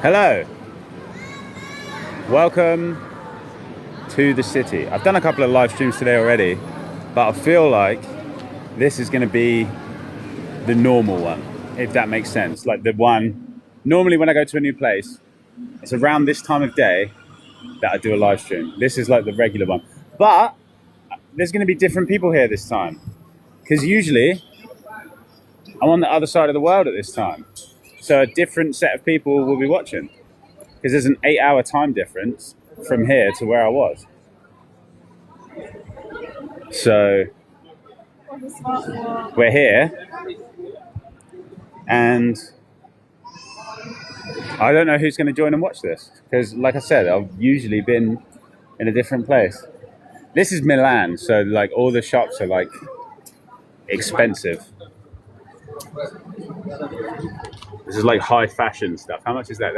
Hello, welcome to the city. I've done a couple of live streams today already, but I feel like this is going to be the normal one, if that makes sense. Like the one, normally when I go to a new place, it's around this time of day that I do a live stream. This is like the regular one, but there's going to be different people here this time, because usually I'm on the other side of the world at this time. So a different set of people will be watching, because there's an 8-hour time difference from here to where I was. So we're here, and I don't know who's going to join and watch this, because like I said, I've usually been in a different place. This is Milan, so like all the shops are like expensive. This is like high fashion stuff. How much is that?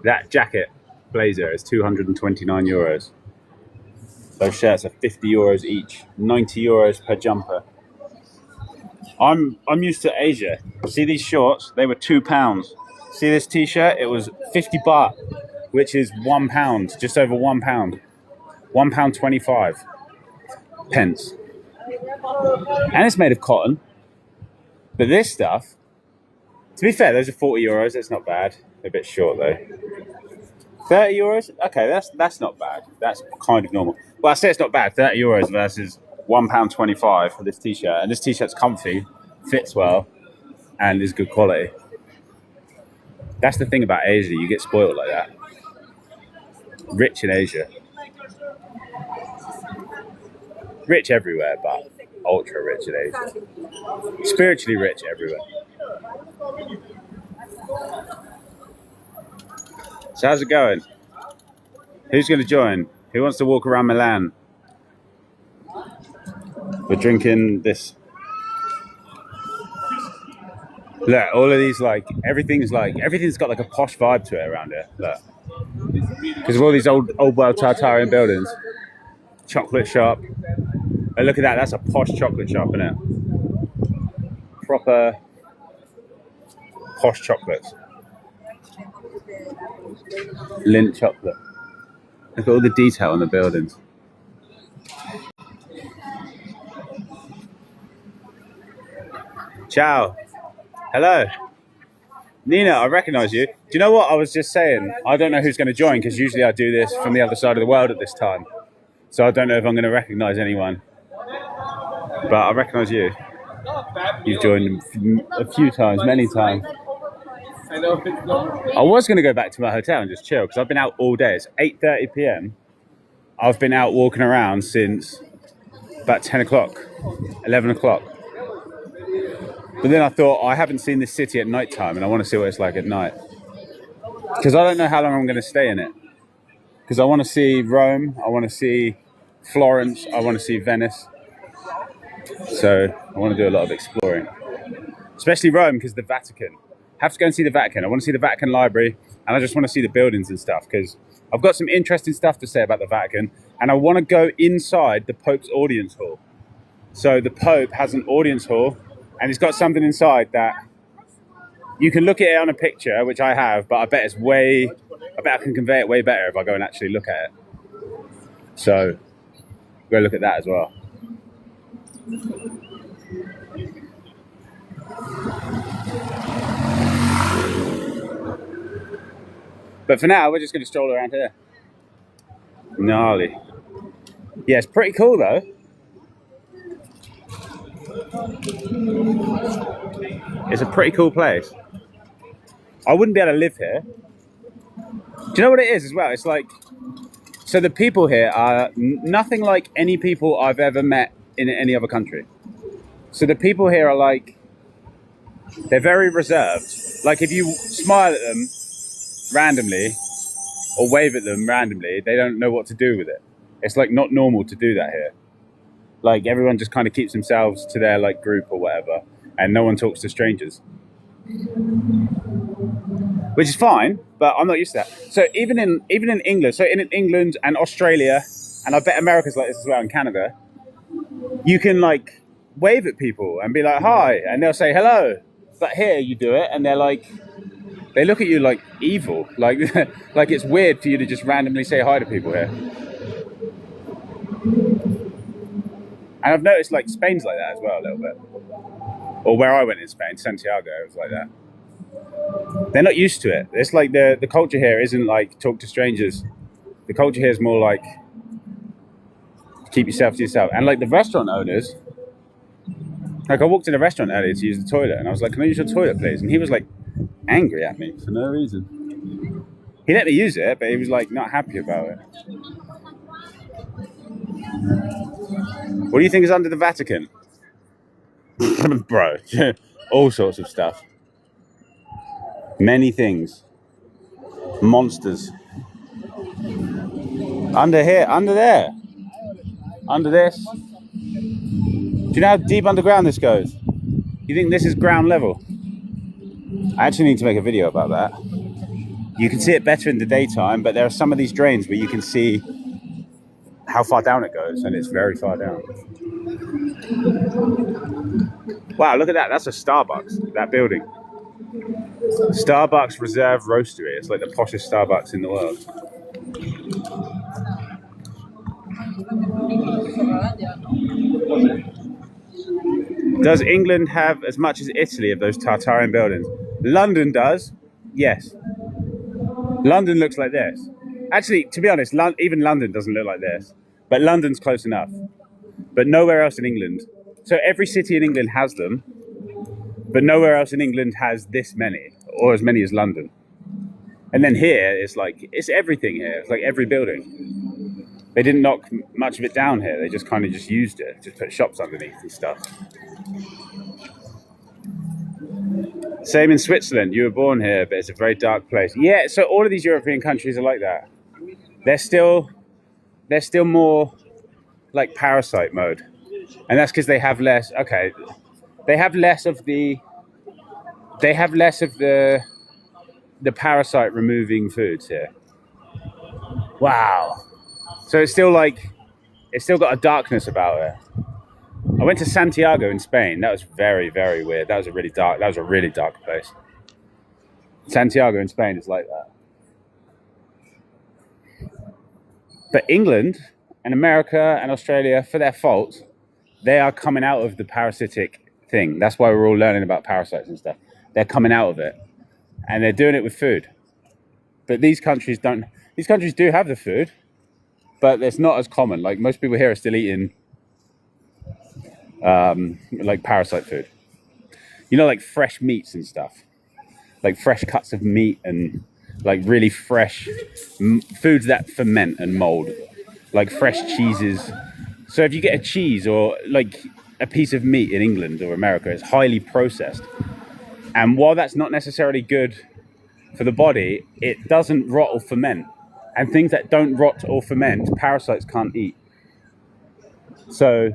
That jacket blazer is 229 euros. Those shirts are 50 euros each, 90 euros per jumper. I'm used to Asia. See these shorts? They were £2. See this t-shirt? It was 50 baht, which is £1, just over £1. £1.25 pence. And it's made of cotton. But this stuff, to be fair, those are 40 euros. That's not bad. They're a bit short though. 30 euros? Okay, that's not bad. That's kind of normal. Well, I say it's not bad. 30 euros versus £1.25 for this t-shirt. And this t-shirt's comfy, fits well, and is good quality. That's the thing about Asia. You get spoiled like that. Rich in Asia. Rich everywhere, but ultra rich in Asia. Spiritually rich everywhere. So how's it going? Who's going to join? Who wants to walk around Milan? We're drinking this. Look, all of these, like, everything's got like a posh vibe to it around here. Look. Because of all these old world Tartarian buildings. Chocolate shop. Oh, look at that, that's a posh chocolate shop, isn't it? Proper posh chocolates. Lint chocolate. Look at all the detail on the buildings. Ciao. Hello. Nina, I recognise you. Do you know what I was just saying? I don't know who's going to join, because usually I do this from the other side of the world at this time. So I don't know if I'm going to recognise anyone. But I recognise you. You've joined a few times, many times. I was going to go back to my hotel and just chill, because I've been out all day. It's 8:30 p.m. I've been out walking around since about 10 o'clock, 11 o'clock. But then I thought, I haven't seen this city at night time, and I want to see what it's like at night. Because I don't know how long I'm going to stay in it. Because I want to see Rome, I want to see Florence, I want to see Venice. So I want to do a lot of exploring. Especially Rome, because the Vatican. I have to go and see the Vatican. I want to see the Vatican Library, and I just want to see the buildings and stuff, because I've got some interesting stuff to say about the Vatican, and I want to go inside the Pope's audience hall. So the Pope has an audience hall, and it's got something inside that you can look at it on a picture, which I have, but I bet I can convey it way better if I go and actually look at it. So go look at that as well. But for now, we're just going to stroll around here. Gnarly. Yeah, it's pretty cool though. It's a pretty cool place. I wouldn't be able to live here. Do you know what it is as well? It's like, so the people here are nothing like any people I've ever met in any other country. So the people here are like, they're very reserved. Like if you smile at them randomly or wave at them randomly, they don't know what to do with it. It's like not normal to do that here. Like everyone just kind of keeps themselves to their like group or whatever, and no one talks to strangers. Which is fine, but I'm not used to that. So even in England, so in England and Australia, and I bet America's like this as well, in Canada, you can like wave at people and be like, hi, and they'll say hello. But here you do it and they're like, they look at you like evil, like like it's weird for you to just randomly say hi to people here. And I've noticed like Spain's like that as well a little bit. Or where I went in Spain, Santiago, it was like that. They're not used to it. It's like the culture here isn't like talk to strangers. The culture here is more like keep yourself to yourself. And like the restaurant owners, like I walked in a restaurant earlier to use the toilet and I was like, can I use your toilet please? And he was like angry at me for no reason. He let me use it, but he was like not happy about it. What do you think is under the Vatican? Bro, all sorts of stuff. Many things. Monsters. Under here, under there. Under this. Do you know how deep underground this goes? You think this is ground level? I actually need to make a video about that. You can see it better in the daytime, but there are some of these drains where you can see how far down it goes, and it's very far down. Wow, look at that. That's a Starbucks, that building. Starbucks Reserve Roastery. It's like the poshest Starbucks in the world. Does England have as much as Italy of those Tartarian buildings? London does, yes. London looks like this. Actually, to be honest, even London doesn't look like this. But London's close enough. But nowhere else in England. So every city in England has them. But nowhere else in England has this many. Or as many as London. And then here, it's like, it's everything here. It's like every building. They didn't knock much of it down here. They just kind of just used it. Just put shops underneath and stuff. Same in Switzerland. You were born here, but it's a very dark place. Yeah, so all of these European countries are like that. They're still more like parasite mode. And that's because they have less, okay, they have less of the parasite removing foods here. Wow. So it's still got a darkness about it. I went to Santiago in Spain. That was very, very weird. That was a really dark place. Santiago in Spain is like that. But England and America and Australia, for their fault, they are coming out of the parasitic thing. That's why we're all learning about parasites and stuff. They're coming out of it. And they're doing it with food. But these countries don't. These countries do have the food, but it's not as common. Like most people here are still eating like parasite food. You know, like fresh meats and stuff. Like fresh cuts of meat and like really fresh foods that ferment and mold. Like fresh cheeses. So if you get a cheese or like a piece of meat in England or America, it's highly processed. And while that's not necessarily good for the body, it doesn't rot or ferment. And things that don't rot or ferment, parasites can't eat. So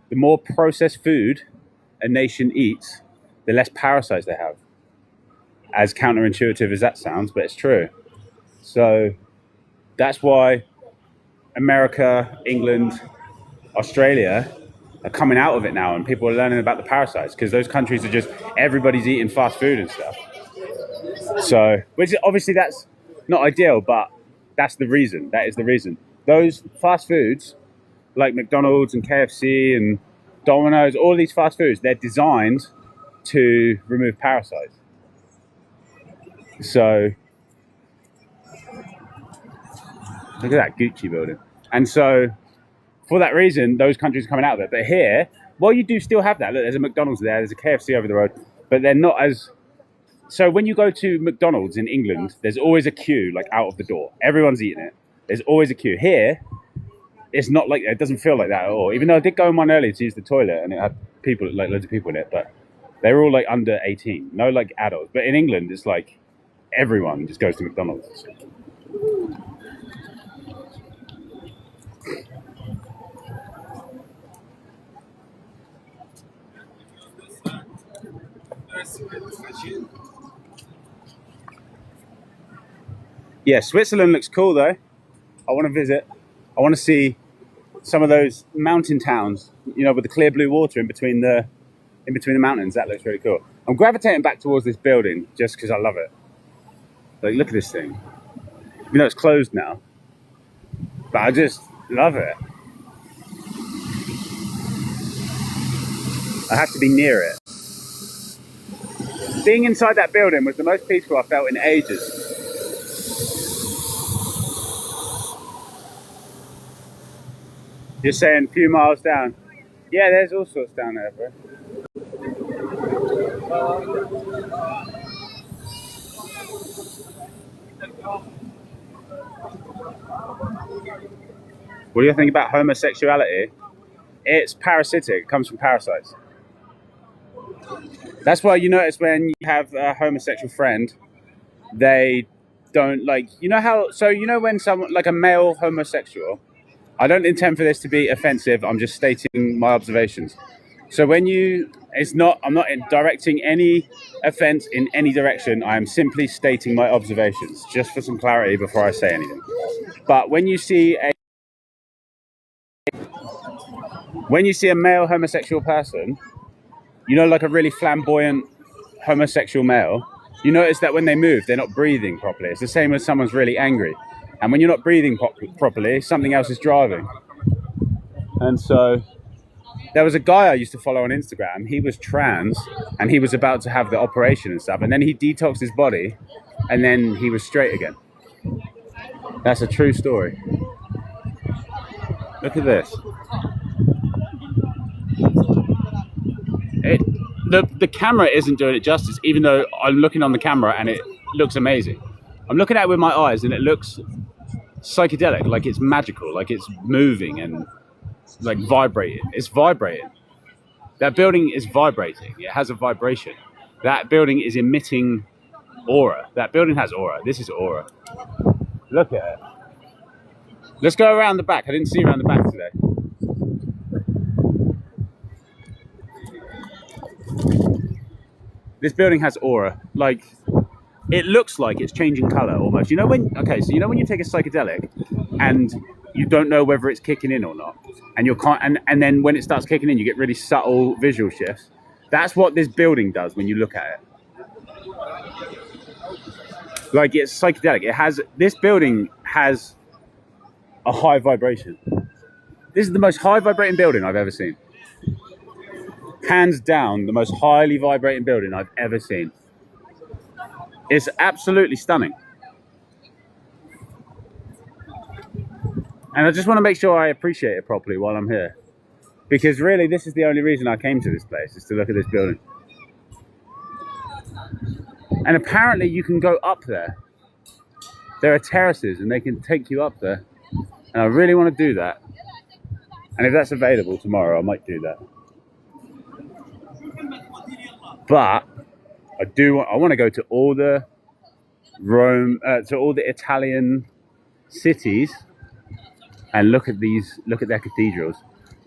the more processed food a nation eats, the less parasites they have. As counterintuitive as that sounds, but it's true. So that's why America, England, Australia are coming out of it now, and people are learning about the parasites because those countries are just, everybody's eating fast food and stuff. So, which obviously that's not ideal, but that's the reason. That is the reason. Those fast foods, like McDonald's and KFC and Domino's, all these fast foods, they're designed to remove parasites. So, look at that Gucci building. And so, for that reason, those countries are coming out of it. But here, well, you do still have that. Look, there's a McDonald's there, there's a KFC over the road, but they're not as... So when you go to McDonald's in England, there's always a queue, like, out of the door. Everyone's eating it. There's always a queue. Here, it's not like... It doesn't feel like that at all. Even though I did go in one earlier to use the toilet, and it had people, like, loads of people in it, but they were all, like, under 18. No, like, adults. But in England, it's like everyone just goes to McDonald's. Yeah, Switzerland looks cool though. I want to visit. I want to see some of those mountain towns, you know, with the clear blue water in between the mountains. That looks really cool. I'm gravitating back towards this building just because I love it. Like, look at this thing. You know, it's closed now, but I just love it. I have to be near it. Being inside that building was the most peaceful I felt in ages. Just saying, a few miles down. Yeah, there's all sorts down there, bro. What do you think about homosexuality? It's parasitic. It comes from parasites. That's why you notice when you have a homosexual friend, they don't like, you know how, so you know when someone, like a male homosexual, I don't intend for this to be offensive, I'm just stating my observations. So when you, I'm not directing any offense in any direction, I am simply stating my observations, just for some clarity before I say anything. But when you see a male homosexual person, you know, like a really flamboyant homosexual male, you notice that when they move, they're not breathing properly. It's the same as someone's really angry. And when you're not breathing properly, something else is driving. And so there was a guy I used to follow on Instagram. He was trans and he was about to have the operation and stuff. And then he detoxed his body and then he was straight again. That's a true story. Look at this. The camera isn't doing it justice, even though I'm looking on the camera and it looks amazing. I'm looking at it with my eyes and it looks psychedelic, like it's magical, like it's moving and like vibrating. It's vibrating. That building is vibrating. It has a vibration. That building is emitting aura. That building has aura. This is aura. Look at it. Let's go around the back. I didn't see around the back today. This building has aura. Like, it looks like it's changing color almost. You know when you take a psychedelic and you don't know whether it's kicking in or not, and then when it starts kicking in, you get really subtle visual shifts. That's what this building does when you look at it. Like, it's psychedelic. This building has a high vibration. This is the most high vibrating building I've ever seen. Hands down, the most highly vibrating building I've ever seen. It's absolutely stunning. And I just want to make sure I appreciate it properly while I'm here. Because really, this is the only reason I came to this place, is to look at this building. And apparently you can go up there. There are terraces and they can take you up there. And I really want to do that. And if that's available tomorrow, I might do that. But I want to go to all the Italian cities and look at their cathedrals,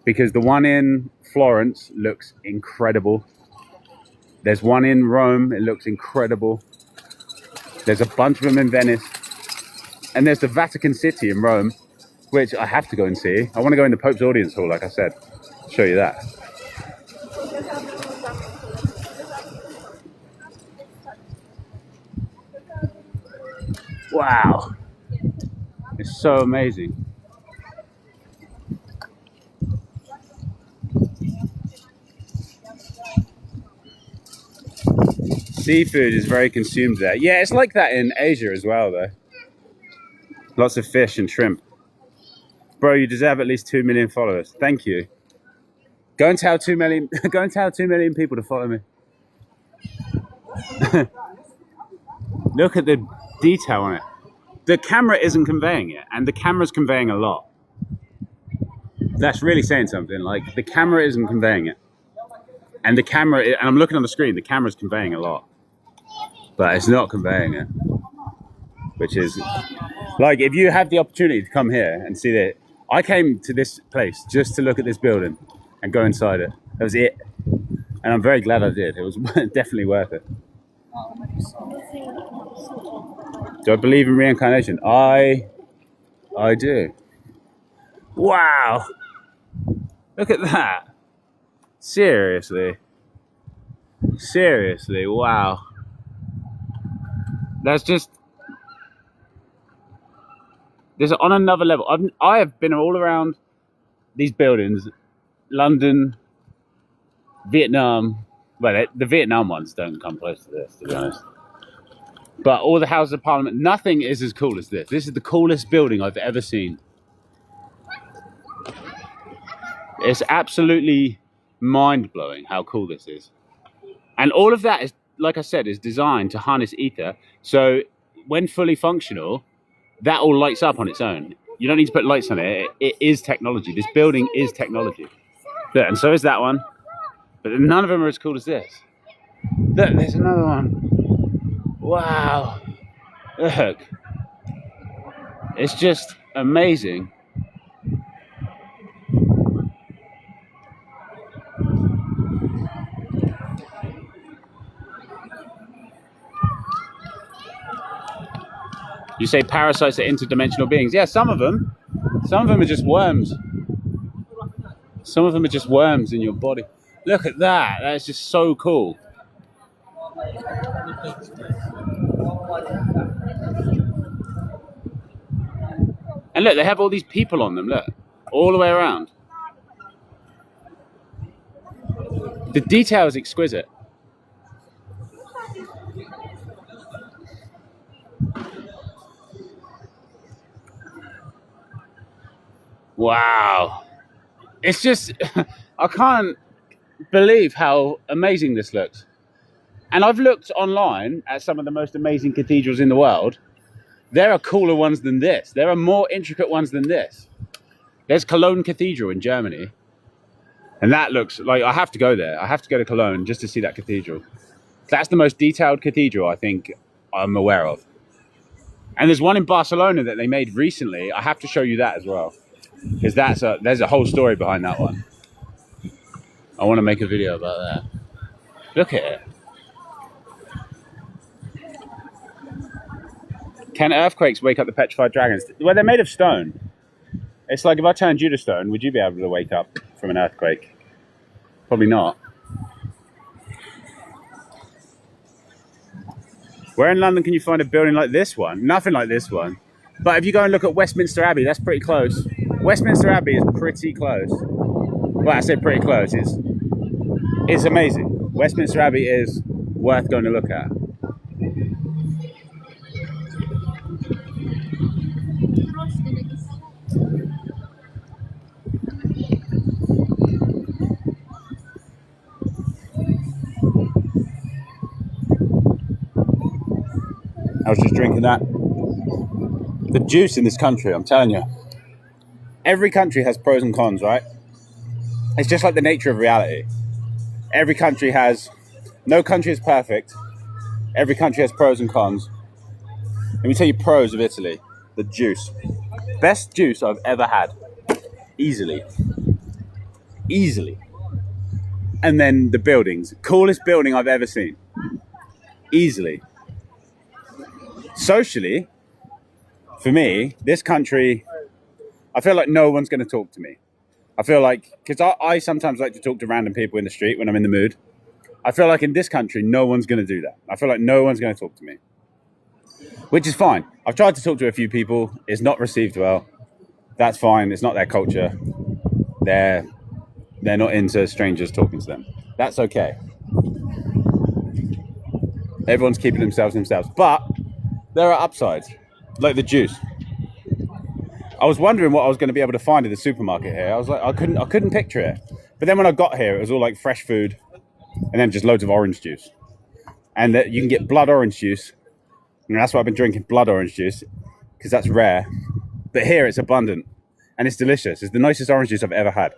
because the one in Florence looks incredible. There's one in Rome, it looks incredible. There's a bunch of them in Venice, and there's the Vatican City in Rome, which I have to go and see. I want to go in the Pope's audience hall, like I said. I'll show you that. Wow, it's so amazing. Seafood is very consumed there. Yeah, it's like that in Asia as well, though. Lots of fish and shrimp. Bro, you deserve at least 2 million followers. Thank you. Go and tell 2 million. Go and tell 2 million people to follow me. Look at the detail on it. The camera isn't conveying it, and the camera's conveying a lot. That's really saying something. Like, the camera isn't conveying it, and I'm looking on the screen. The camera's conveying a lot, but it's not conveying it. Which is like, if you have the opportunity to come here and see that, I came to this place just to look at this building and go inside it. That was it, and I'm very glad I did. It was definitely worth it. Do I believe in reincarnation? I do. Wow. Look at that. Seriously. Seriously, wow. There's on another level. I have been all around these buildings, London, Vietnam. Well, the Vietnam ones don't come close to this, to be honest. But all the Houses of Parliament, nothing is as cool as this. This is the coolest building I've ever seen. It's absolutely mind-blowing how cool this is. And all of that is, like I said, is designed to harness ether. So when fully functional, that all lights up on its own. You don't need to put lights on it. It is technology. This building is technology. Look, and so is that one. But none of them are as cool as this. Look, there's another one. Wow. Look. It's just amazing. You say parasites are interdimensional beings. Yeah, some of them. Some of them are just worms. Some of them are just worms in your body. Look at that. That's just so cool. And look, they have all these people on them. Look, all the way around. The detail is exquisite. Wow. It's just, I can't believe how amazing this looks. And I've looked online at some of the most amazing cathedrals in the world. There are cooler ones than this. There are more intricate ones than this. There's Cologne Cathedral in Germany. And that looks like, I have to go there. I have to go to Cologne just to see that cathedral. That's the most detailed cathedral I think I'm aware of. And there's one in Barcelona that they made recently. I have to show you that as well. Because there's a whole story behind that one. I want to make a video about that. Look at it. Can earthquakes wake up the petrified dragons? Well, they're made of stone. It's like if I turned you to stone, would you be able to wake up from an earthquake? Probably not. Where in London can you find a building like this one? Nothing like this one. But if you go and look at Westminster Abbey, that's pretty close. Westminster Abbey is pretty close. Well, I say pretty close. It's amazing. Westminster Abbey is worth going to look at. I was just drinking that. The juice in this country, I'm telling you. Every country has pros and cons, right? It's just like the nature of reality. Every country has... No country is perfect. Every country has pros and cons. Let me tell you pros of Italy. The juice. Best juice I've ever had. Easily. Easily. And then the buildings. Coolest building I've ever seen. Easily. Socially, for me, this country, I feel like no one's going to talk to me. I feel like, because I sometimes like to talk to random people in the street when I'm in the mood. I feel like in this country, no one's going to do that. I feel like no one's going to talk to me. Which is fine. I've tried to talk to a few people. It's not received well. That's fine. It's not their culture. They're not into strangers talking to them. That's okay. Everyone's keeping themselves. But there are upsides, like the juice. I was wondering what I was going to be able to find in the supermarket here. I was like, I couldn't picture it. But then when I got here, it was all like fresh food and then just loads of orange juice. And that you can get blood orange juice. And that's why I've been drinking blood orange juice, because that's rare. But here it's abundant and it's delicious. It's the nicest orange juice I've ever had.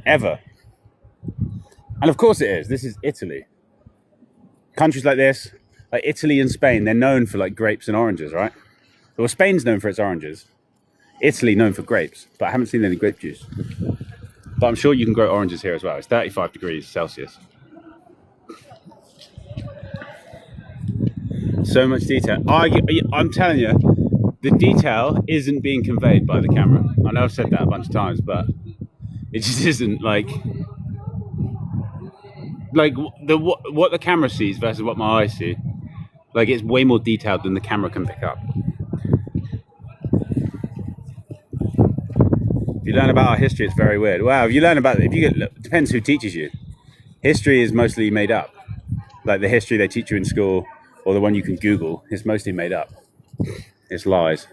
Ever. And of course it is. This is Italy. Countries like this, like Italy and Spain, they're known for like grapes and oranges, right? Well, Spain's known for its oranges. Italy known for grapes, but I haven't seen any grape juice. But I'm sure you can grow oranges here as well. It's 35 degrees Celsius. So much detail. I'm telling you, the detail isn't being conveyed by the camera. I know I've said that a bunch of times, but It just isn't like what the camera sees versus what my eyes see. Like it's way more detailed than the camera can pick up. If you learn about our history, it's very weird. Wow, if you learn about if you get it depends who teaches you. History is mostly made up. Like the history they teach you in school or the one you can Google is mostly made up. It's lies.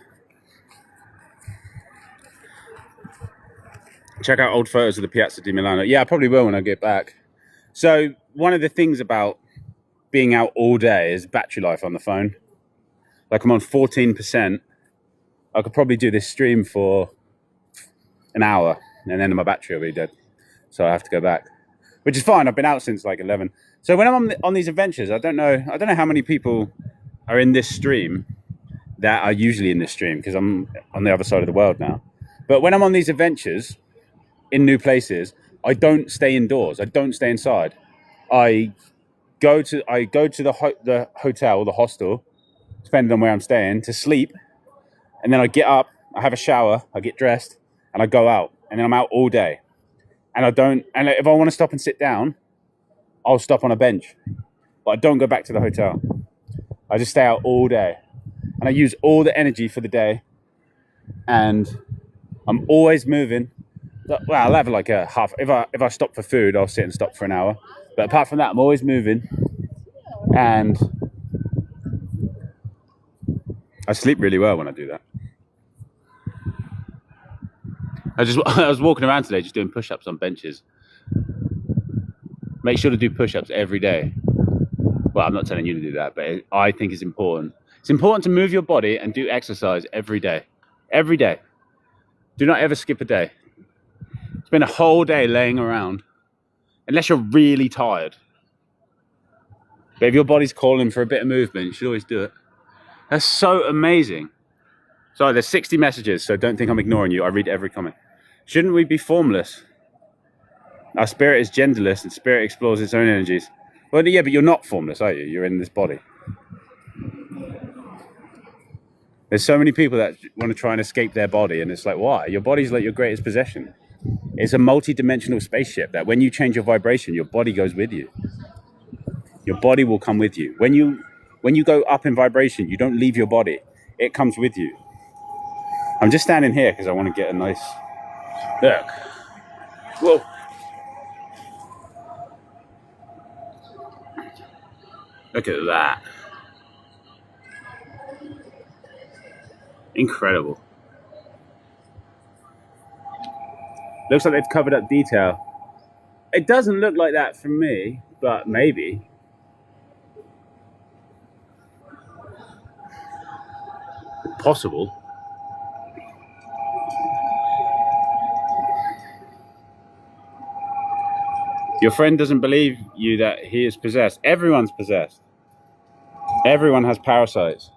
Check out old photos of the Piazza di Milano. Yeah, I probably will when I get back. So one of the things about being out all day is battery life on the phone. Like I'm on 14%. I could probably do this stream for an hour and then my battery will be dead. So I have to go back, which is fine. I've been out since like 11. So when I'm on these adventures, I don't know how many people are in this stream that are usually in this stream because I'm on the other side of the world now. But when I'm on these adventures in new places, I don't stay indoors. I don't stay inside. I go to the hotel or the hostel, depending on where I'm staying, to sleep, and then I get up, I have a shower, I get dressed, and I go out, and then I'm out all day. And if I want to stop and sit down, I'll stop on a bench, but I don't go back to the hotel. I just stay out all day, and I use all the energy for the day, and I'm always moving. Well, I'll have like a half. If I stop for food, I'll sit and stop for an hour. But apart from that, I'm always moving, and I sleep really well when I do that. I was walking around today just doing push-ups on benches. Make sure to do push-ups every day. Well, I'm not telling you to do that, but I think it's important. It's important to move your body and do exercise every day. Every day. Do not ever skip a day. Spend a whole day laying around, unless you're really tired. But if your body's calling for a bit of movement, you should always do it. That's so amazing. Sorry, there's 60 messages, so don't think I'm ignoring you. I read every comment. Shouldn't we be formless? Our spirit is genderless and spirit explores its own energies. Well, yeah, but you're not formless, are you? You're in this body. There's so many people that want to try and escape their body, and it's like, why? Your body's like your greatest possession. It's a multi-dimensional spaceship that when you change your vibration, your body goes with you. Your body will come with you. When you go up in vibration, you don't leave your body. It comes with you. I'm just standing here because I want to get a nice look. Whoa. Look at that. Incredible. Looks like they've covered up detail. It doesn't look like that from me, but maybe. Possible. Your friend doesn't believe you that he is possessed. Everyone's possessed. Everyone has parasites.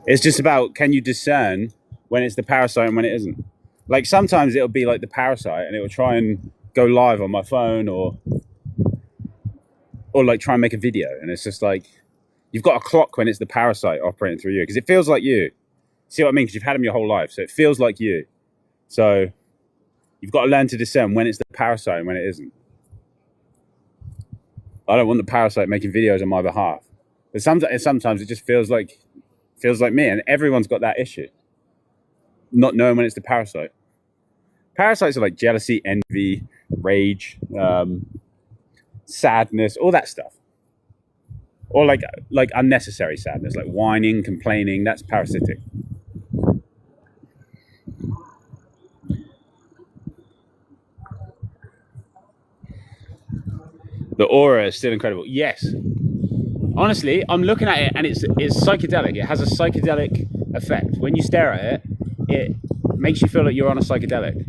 It's just about, can you discern when it's the parasite and when it isn't? Like sometimes it'll be like the parasite and it will try and go live on my phone or like try and make a video. And it's just like, you've got a clock when it's the parasite operating through you because it feels like you. See what I mean? Because you've had them your whole life. So it feels like you. So you've got to learn to discern when it's the parasite and when it isn't. I don't want the parasite making videos on my behalf. But sometimes it just feels like me, and everyone's got that issue. Not knowing when it's the parasite. Parasites are like jealousy, envy, rage, sadness, all that stuff. Or like unnecessary sadness, like whining, complaining, that's parasitic. The aura is still incredible. Yes. Honestly, I'm looking at it and it's psychedelic. It has a psychedelic effect. When you stare at it, it makes you feel like you're on a psychedelic.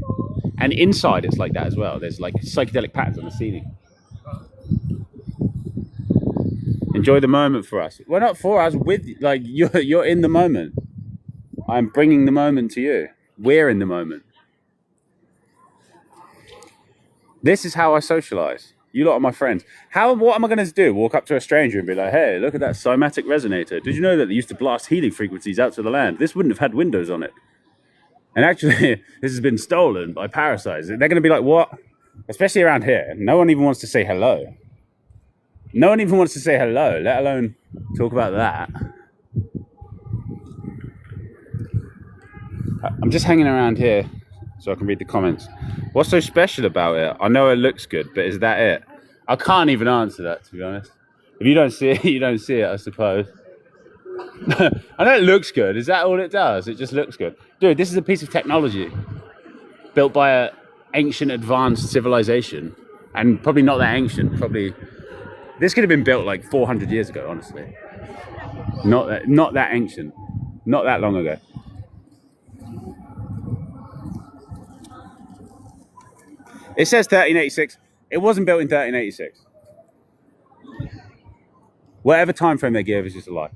And inside it's like that as well. There's like psychedelic patterns on the ceiling. Enjoy the moment for us. Well, not for us, with like you're in the moment. I'm bringing the moment to you. We're in the moment. This is how I socialize. You lot are my friends. What am I going to do? Walk up to a stranger and be like, hey, look at that cymatic resonator. Did you know that they used to blast healing frequencies out to the land? This wouldn't have had windows on it. And actually, this has been stolen by parasites. They're going to be like, what? Especially around here. No one even wants to say hello. No one even wants to say hello, let alone talk about that. I'm just hanging around here so I can read the comments. What's so special about it? I know it looks good, but is that it? I can't even answer that, to be honest. If you don't see it, you don't see it, I suppose. I know it looks good. Is that all it does? It just looks good. Dude, this is a piece of technology built by an ancient, advanced civilization. And probably not that ancient. Probably this could have been built like 400 years ago, honestly. Not that ancient. Not that long ago. It says 1386. It wasn't built in 1386. Whatever time frame they give is just a lie.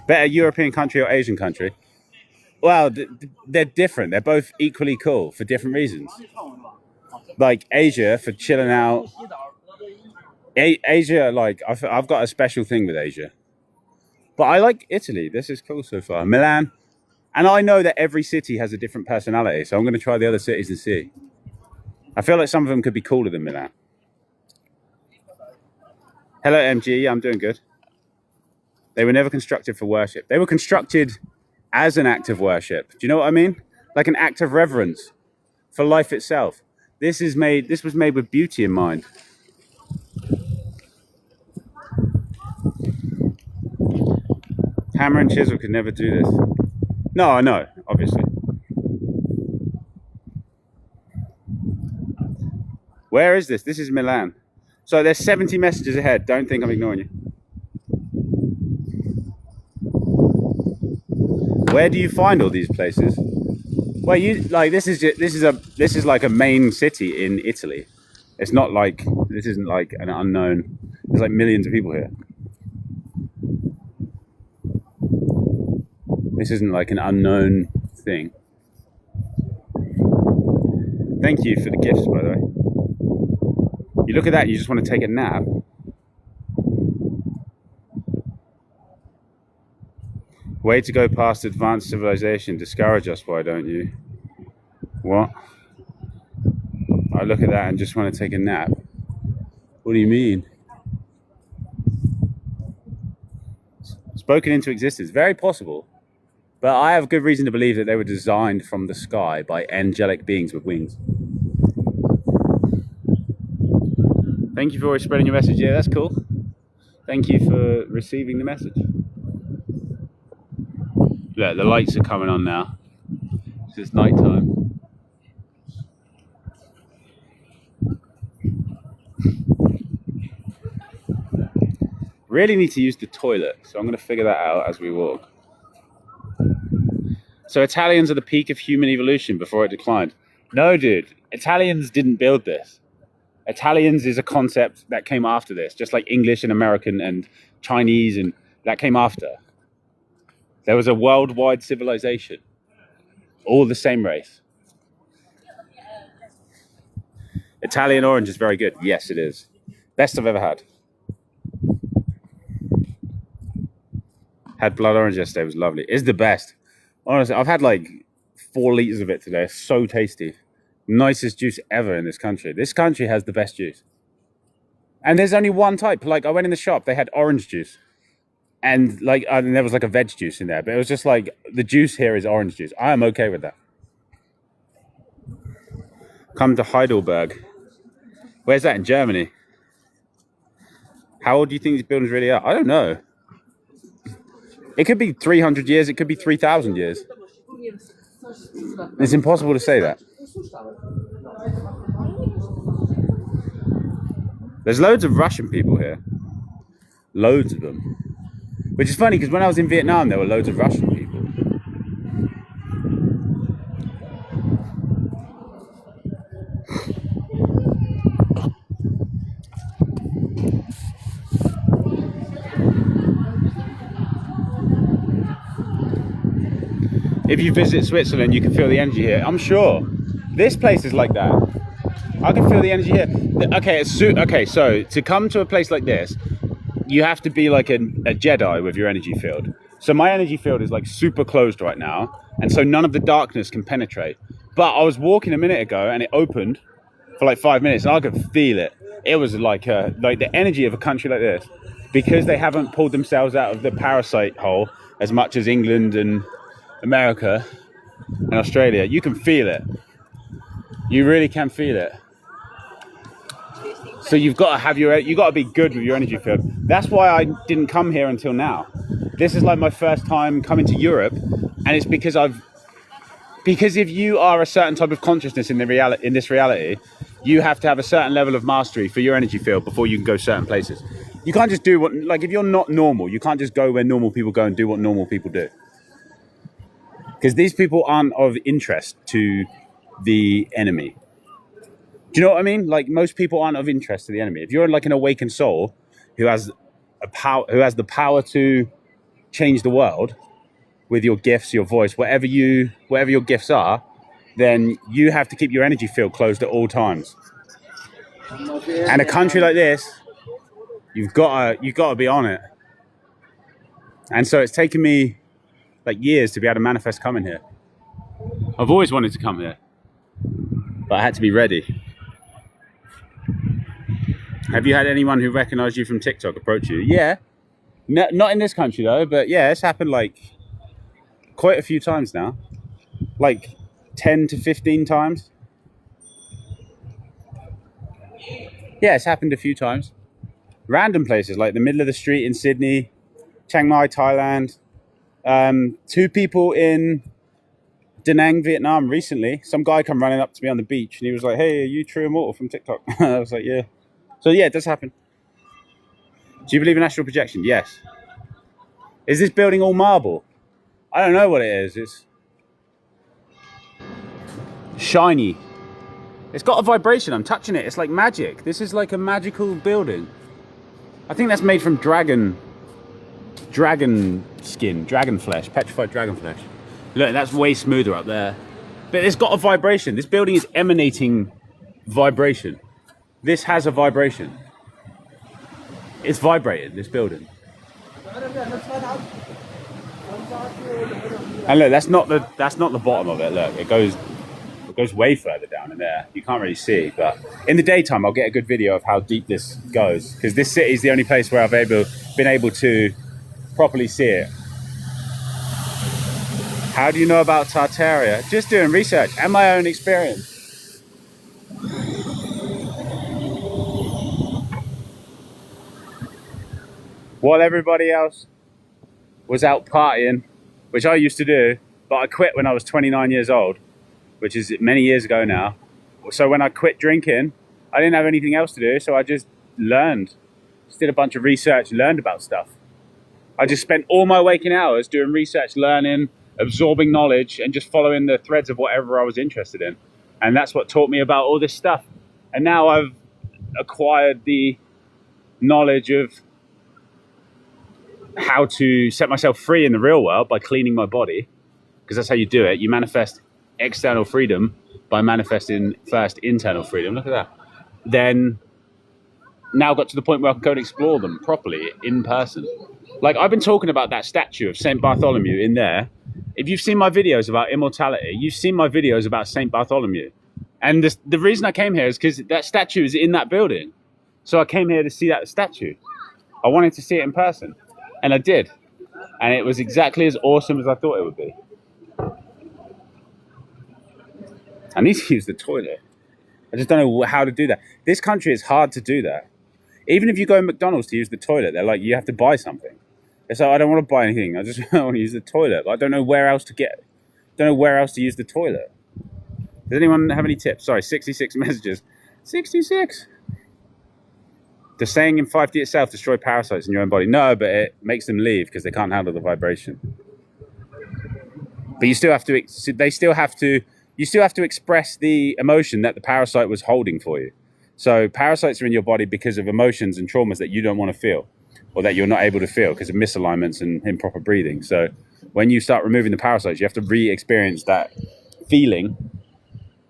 Better European country or Asian country? Well, they're different. They're both equally cool for different reasons. Like Asia for chilling out. Asia, like I've got a special thing with Asia. But I like Italy. This is cool so far. Milan. And I know that every city has a different personality, so I'm going to try the other cities and see. I feel like some of them could be cooler than Milan. Hello, MG. I'm doing good. They were never constructed for worship. They were constructed as an act of worship. Do you know what I mean? Like an act of reverence for life itself. This was made with beauty in mind. Hammer and chisel could never do this. No, I know, obviously. Where is this? This is Milan. So there's 70 messages ahead. Don't think I'm ignoring you. Where do you find all these places? Well, you like this is like a main city in Italy. It's not like this isn't like an unknown. There's like millions of people here. This isn't like an unknown thing. Thank you for the gifts, by the way. You look at that, you just want to take a nap. Way to go past advanced civilization. Discourage us, why don't you? What? I look at that and just want to take a nap. What do you mean? Spoken into existence. Very possible. But I have good reason to believe that they were designed from the sky by angelic beings with wings. Thank you for always spreading your message. Yeah, that's cool. Thank you for receiving the message. Look, the lights are coming on now. It's night time. Really need to use the toilet, so I'm going to figure that out as we walk. So Italians are the peak of human evolution before it declined. No, dude. Italians didn't build this. Italians is a concept that came after this, just like English and American and Chinese, and that came after. There was a worldwide civilization. All the same race. Italian orange is very good. Yes, it is. Best I've ever had. Had blood orange yesterday. It was lovely. It's the best. Honestly, I've had like 4 liters of it today. It's so tasty. Nicest juice ever in this country. This country has the best juice. And there's only one type. Like, I went in the shop, they had orange juice. And like, and there was like a veg juice in there. But it was just like, the juice here is orange juice. I am okay with that. Come to Heidelberg. Where's that? In Germany? How old do you think these buildings really are? I don't know. It could be 300 years. It could be 3,000 years. It's impossible to say that. There's loads of Russian people here. Loads of them. Which is funny because when I was in Vietnam, there were loads of Russian people. If you visit Switzerland, you can feel the energy here. I'm sure. This place is like that. I can feel the energy here. Okay, so to come to a place like this, you have to be like a Jedi with your energy field. So my energy field is like super closed right now, and so none of the darkness can penetrate. But I was walking a minute ago, and it opened for like 5 minutes, and I could feel it. It was like the energy of a country like this, because they haven't pulled themselves out of the parasite hole as much as England and America and Australia. You can feel it. You really can feel it. So you've got to be good with your energy field. That's why I didn't come here until now. This is like my first time coming to Europe, and it's because if you are a certain type of consciousness in this reality, you have to have a certain level of mastery for your energy field before you can go certain places. You can't just do if you're not normal, you can't just go where normal people go and do what normal people do. Because these people aren't of interest to the enemy. Do you know what I mean? Like, most people aren't of interest to the enemy. If you're like an awakened soul who has the power to change the world with your gifts, your voice, whatever your gifts are, then you have to keep your energy field closed at all times. And a country like this, you've got to be on it. And so it's taken me like years to be able to manifest coming here. I've always wanted to come here, but I had to be ready. Have you had anyone who recognized you from TikTok approach you? Yeah. No, not in this country though, but yeah, it's happened like quite a few times now. Like 10 to 15 times. Yeah, it's happened a few times. Random places, like the middle of the street in Sydney, Chiang Mai, Thailand. 2 people in Da Nang, Vietnam recently. Some guy come running up to me on the beach and he was like, "Hey, are you True Immortal from TikTok?" I was like, "Yeah." So yeah, it does happen. Do you believe in astral projection? Yes. Is this building all marble? I don't know what it is. It's shiny. It's got a vibration. I'm touching it. It's like magic. This is like a magical building. I think that's made from dragon skin, dragon flesh, petrified dragon flesh. Look, that's way smoother up there. But it's got a vibration. This building is emanating vibration. This has a vibration. It's vibrating, this building. And look, that's not the bottom of it. Look, it goes way further down in there. You can't really see, but in the daytime I'll get a good video of how deep this goes, because this city is the only place where I've been able to properly see it. How do you know about Tartaria? Just doing research and my own experience. While everybody else was out partying, which I used to do, but I quit when I was 29 years old, which is many years ago now. So when I quit drinking, I didn't have anything else to do, so I just learned. Just did a bunch of research, learned about stuff. I just spent all my waking hours doing research, learning, absorbing knowledge, and just following the threads of whatever I was interested in. And that's what taught me about all this stuff. And now I've acquired the knowledge of how to set myself free in the real world by cleaning my body, because that's how you do it. You manifest external freedom by manifesting first internal freedom. Look at that. Then now got to the point where I can go and explore them properly in person. Like, I've been talking about that statue of Saint Bartholomew in there. If you've seen my videos about immortality, you've seen my videos about Saint Bartholomew. And the reason I came here is because that statue is in that building. So I came here to see that statue. I wanted to see it in person. And I did. And it was exactly as awesome as I thought it would be. I need to use the toilet. I just don't know how to do that. This country is hard to do that. Even if you go to McDonald's to use the toilet, they're like, you have to buy something. It's like, I don't want to buy anything. I just want to use the toilet. But I don't know where else to use the toilet. Does anyone have any tips? Sorry, 66 messages. 66. Does saying in 5D itself destroy parasites in your own body? No, but it makes them leave because they can't handle the vibration. But you still have to express the emotion that the parasite was holding for you. So parasites are in your body because of emotions and traumas that you don't want to feel, or that you're not able to feel because of misalignments and improper breathing. So when you start removing the parasites, you have to re-experience that feeling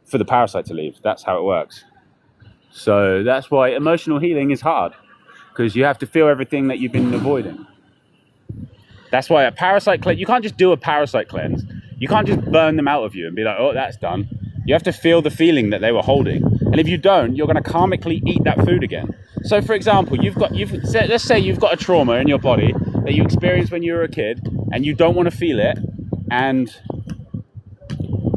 for the parasite to leave. That's how it works. So that's why emotional healing is hard, because you have to feel everything that you've been avoiding. That's why a parasite cleanse, you can't just do a parasite cleanse. You can't just burn them out of you and be like, oh, that's done. You have to feel the feeling that they were holding. And if you don't, you're going to karmically eat that food again. So for example, let's say you've got a trauma in your body that you experienced when you were a kid and you don't want to feel it, and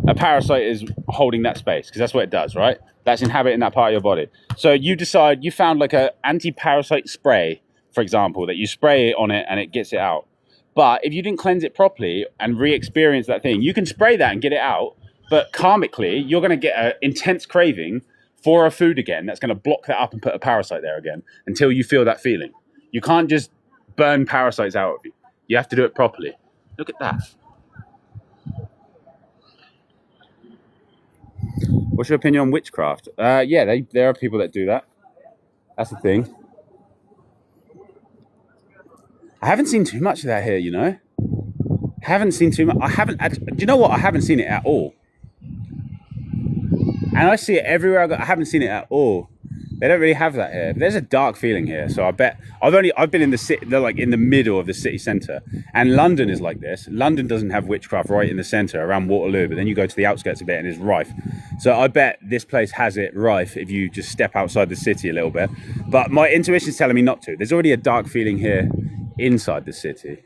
a parasite is holding that space, because that's what it does, right? That's inhabiting that part of your body. So you decide, you found like a anti-parasite spray, for example, that you spray it on it and it gets it out. But if you didn't cleanse it properly and re-experience that thing, you can spray that and get it out, but karmically, you're going to get an intense craving for a food again that's going to block that up and put a parasite there again until you feel that feeling. You can't just burn parasites out of you. You have to do it properly. Look at that. What's your opinion on witchcraft? Yeah, there are people that do that. That's the thing. I haven't seen too much of that here, you know. Haven't seen too much. Do you know what? I haven't seen it at all. And I see it everywhere I go. I haven't seen it at all. They don't really have that here. But there's a dark feeling here, so I bet I've been in the city. They're like in the middle of the city centre, and London is like this. London doesn't have witchcraft right in the centre around Waterloo, but then you go to the outskirts a bit and it's rife. So I bet this place has it rife if you just step outside the city a little bit. But my intuition's telling me not to. There's already a dark feeling here inside the city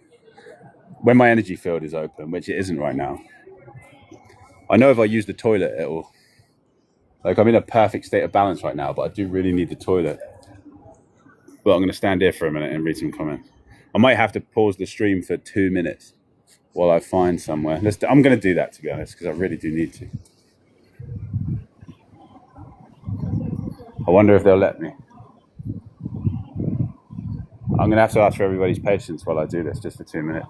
when my energy field is open, which it isn't right now. I know if I use the toilet, it'll. Like, I'm in a perfect state of balance right now, but I do really need the toilet. But I'm going to stand here for a minute and read some comments. I might have to pause the stream for 2 minutes while I find somewhere. I'm going to do that, to be honest, because I really do need to. I wonder if they'll let me. I'm going to have to ask for everybody's patience while I do this, just for 2 minutes.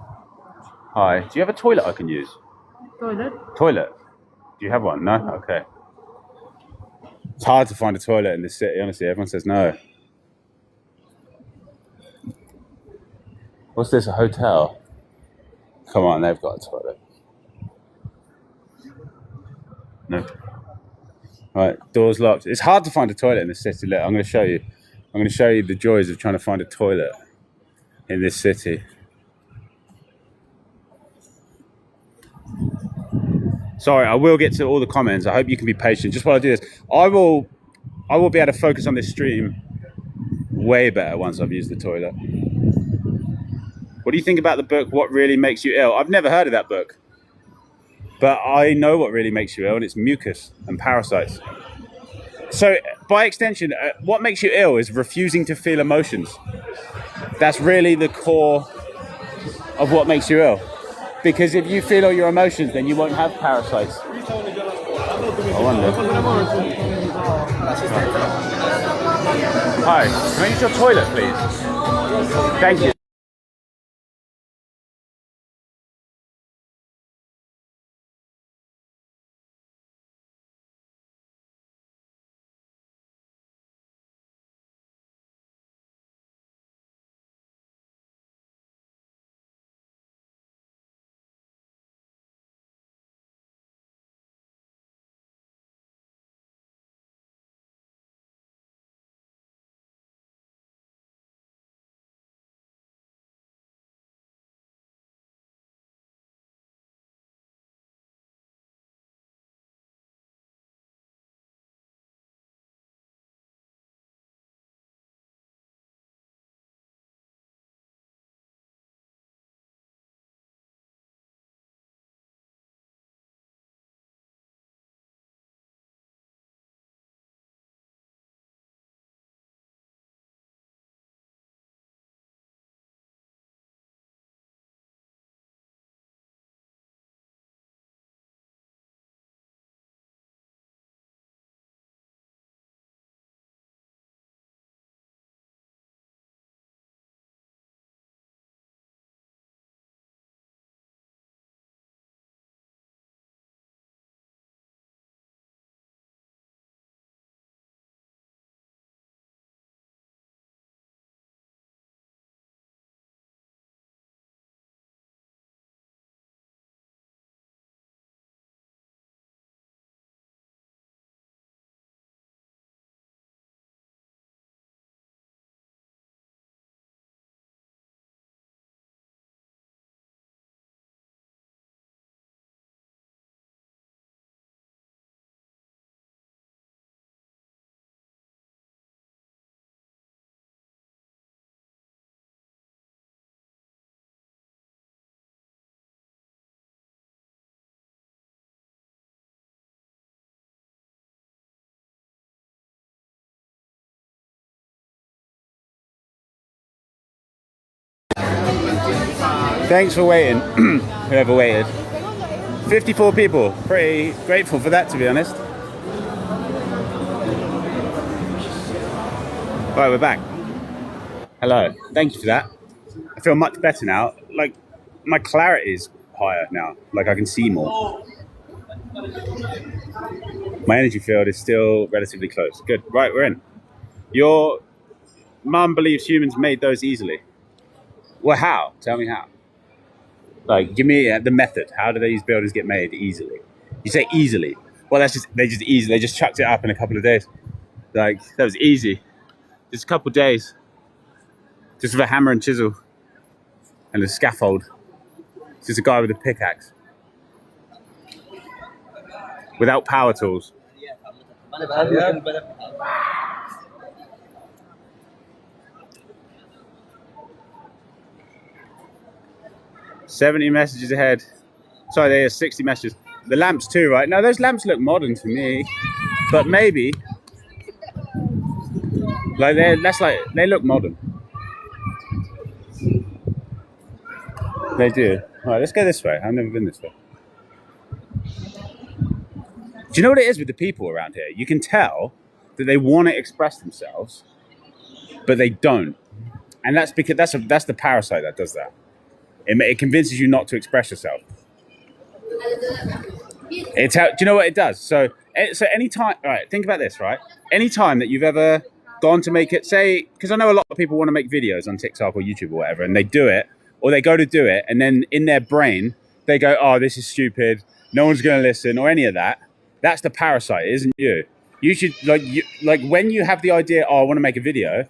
Hi. Do you have a toilet I can use? Toilet? Do you have one? No? Okay. It's hard to find a toilet in this city, honestly. Everyone says no. What's this, a hotel? Come on, they've got a toilet. No. Right, doors locked. It's hard to find a toilet in this city. Look, I'm going to show you. I'm going to show you the joys of trying to find a toilet in this city. Sorry, I will get to all the comments. I hope you can be patient. Just while I do this, I will be able to focus on this stream way better once I've used the toilet. What do you think about the book, What Really Makes You Ill? I've never heard of that book, but I know what really makes you ill, and it's mucus and parasites. So, by extension, what makes you ill is refusing to feel emotions. That's really the core of what makes you ill. Because if you feel all your emotions, then you won't have parasites. I wonder. Hi, can I use your toilet, please? Thank you. Thanks for waiting, whoever waited. 54 people. Pretty grateful for that, to be honest. Right, we're back. Hello. Thank you for that. I feel much better now. Like, my clarity is higher now. Like, I can see more. My energy field is still relatively close. Good. Right, we're in. Your mum believes humans made those easily. Well, how? Tell me how. Like, give me the method. How do these buildings get made easily? You say easily. Well, they just chucked it up in a couple of days. Like, that was easy. Just a couple of days. Just with a hammer and chisel and a scaffold. It's just a guy with a pickaxe. Without power tools. 70 messages ahead. Sorry, there's 60 messages. The lamps too, right? Now those lamps look modern to me, but maybe like they look modern. They do. All right, let's go this way. I've never been this way. Do you know what it is with the people around here? You can tell that they want to express themselves, but they don't, and that's because that's the parasite that does that. It convinces you not to express yourself. Do you know what it does? So anytime, all right, think about this, right? Anytime that you've ever gone to make it, say, because I know a lot of people want to make videos on TikTok or YouTube or whatever, and they do it, or they go to do it, and then in their brain, they go, oh, this is stupid, no one's going to listen, or any of that. That's the parasite, isn't you? You should, like when you have the idea, oh, I want to make a video,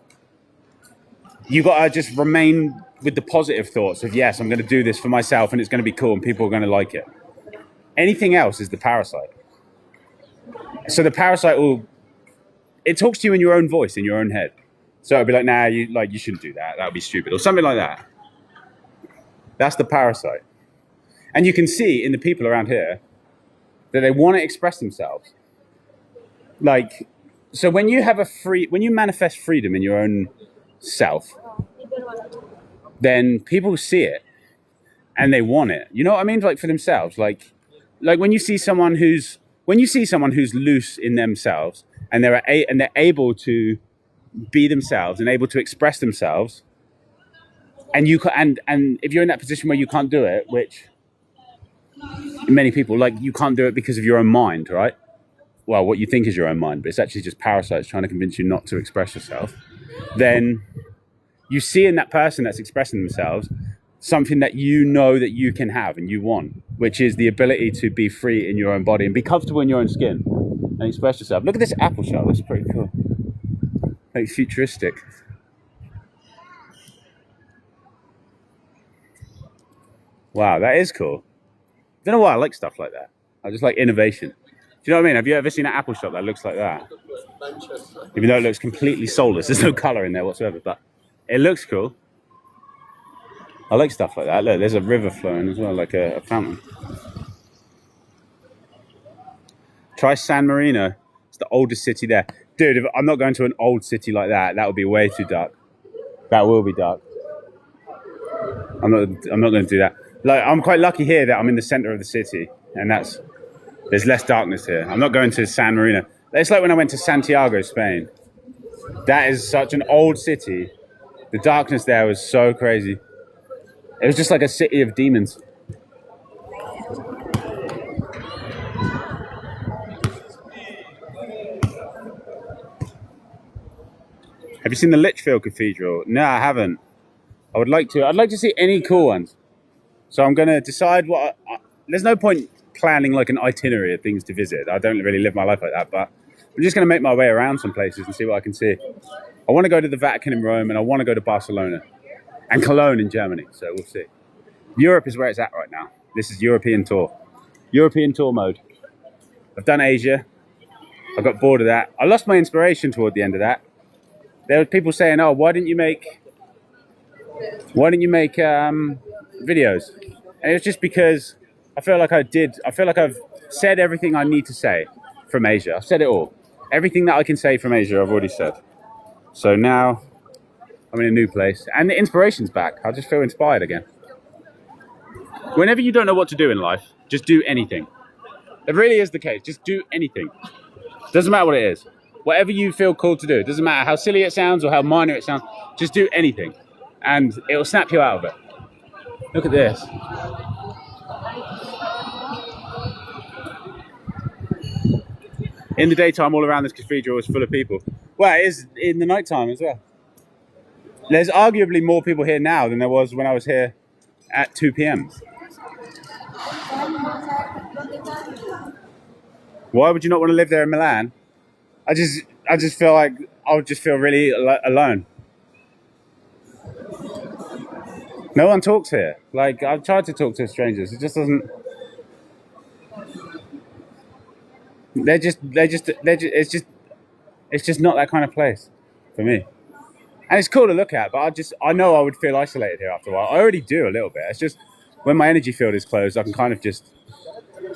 you got to just remain with the positive thoughts of, yes, I'm going to do this for myself, and it's going to be cool, and people are going to like it. Anything else is the parasite. So the parasite it talks to you in your own voice, in your own head. So it'll be like, nah, you shouldn't do that. That would be stupid, or something like that. That's the parasite. And you can see in the people around here that they want to express themselves. Like, so when you manifest freedom in your own self, then people see it and they want it. You know what I mean? Like for themselves, like when you see someone who's loose in themselves and they're able to be themselves and able to express themselves, and if you're in that position where you can't do it, which many people, like, you can't do it because of your own mind, right? Well, what you think is your own mind, but it's actually just parasites trying to convince you not to express yourself. Then you see in that person that's expressing themselves something that you know that you can have and you want, which is the ability to be free in your own body and be comfortable in your own skin and express yourself. Look at this apple shop. That's pretty cool. Like futuristic. Wow, that is cool. I don't know why I like stuff like that. I just like innovation. Do you know what I mean? Have you ever seen an apple shop that looks like that? Even though it looks completely soulless, there's no colour in there whatsoever, but it looks cool. I like stuff like that. Look, there's a river flowing as well, like a fountain. Try San Marino. It's the oldest city there. Dude, if I'm not going to an old city like that, that would be way too dark. That will be dark. I'm not going to do that. Like, I'm quite lucky here that I'm in the center of the city, and there's less darkness here. I'm not going to San Marino. It's like when I went to Santiago, Spain. That is such an old city. The darkness there was so crazy. It was just like a city of demons. Have you seen the Lichfield Cathedral? No, I haven't. I would like to. I'd like to see any cool ones. So I'm going to decide there's no point planning like an itinerary of things to visit. I don't really live my life like that, but I'm just going to make my way around some places and see what I can see. I want to go to the Vatican in Rome, and I want to go to Barcelona and Cologne in Germany. So we'll see. Europe is where it's at right now. This is European tour mode. I've done Asia. I got bored of that. I lost my inspiration toward the end of that. There were people saying, "Oh, why didn't you make videos?" And it's just because I feel like I've said everything I need to say from Asia. I've said it all. Everything that I can say from Asia, I've already said. So now I'm in a new place, and the inspiration's back. I just feel inspired again. Whenever you don't know what to do in life, just do anything. It really is the case. Just do anything. Doesn't matter what it is. Whatever you feel called to do. Doesn't matter how silly it sounds or how minor it sounds. Just do anything. And it will snap you out of it. Look at this. In the daytime, all around this cathedral is full of people. Well, it is in the nighttime as well. There's arguably more people here now than there was when I was here at 2 p.m. Why would you not want to live there in Milan? I just feel like I would just feel really alone. No one talks here. Like, I've tried to talk to strangers. It just doesn't. It's just not that kind of place for me. And it's cool to look at, but I know I would feel isolated here after a while. I already do a little bit. It's just when my energy field is closed, I can kind of just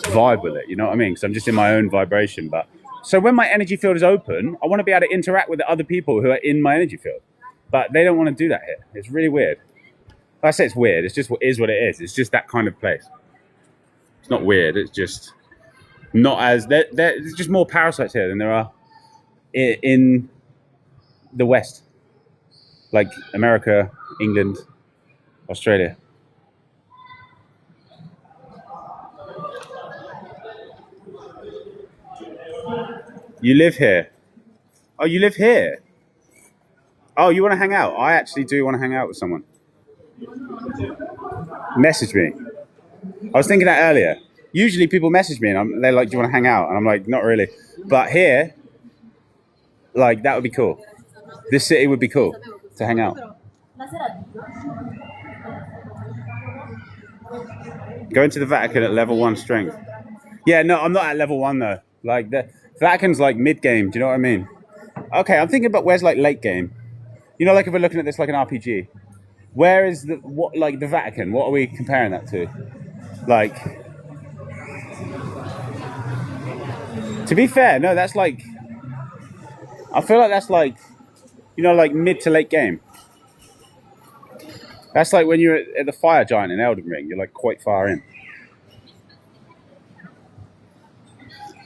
vibe with it. You know what I mean? Because I'm just in my own vibration. But so when my energy field is open, I want to be able to interact with the other people who are in my energy field. But they don't want to do that here. It's really weird. I say it's weird. It's just what is what it is. It's just that kind of place. It's not weird. It's just not as there's just more parasites here than there are in the West, like America, England, Australia. You live here. Oh, you live here. Oh, you want to hang out? I actually do want to hang out with someone. Message me. I was thinking that earlier. Usually people message me and they're like, do you want to hang out? And I'm like, not really. But here, like, that would be cool. This city would be cool to hang out. Going to the Vatican at level 1 strength. Yeah, no, I'm not at level 1 though. Like, the Vatican's like mid-game. Do you know what I mean? Okay, I'm thinking about where's like late game. You know, like if we're looking at this like an RPG. Where is the Vatican? What are we comparing that to? Like, to be fair, no, that's like, I feel like that's like, you know, like mid to late game. That's like when you're at the fire giant in Elden Ring. You're like quite far in.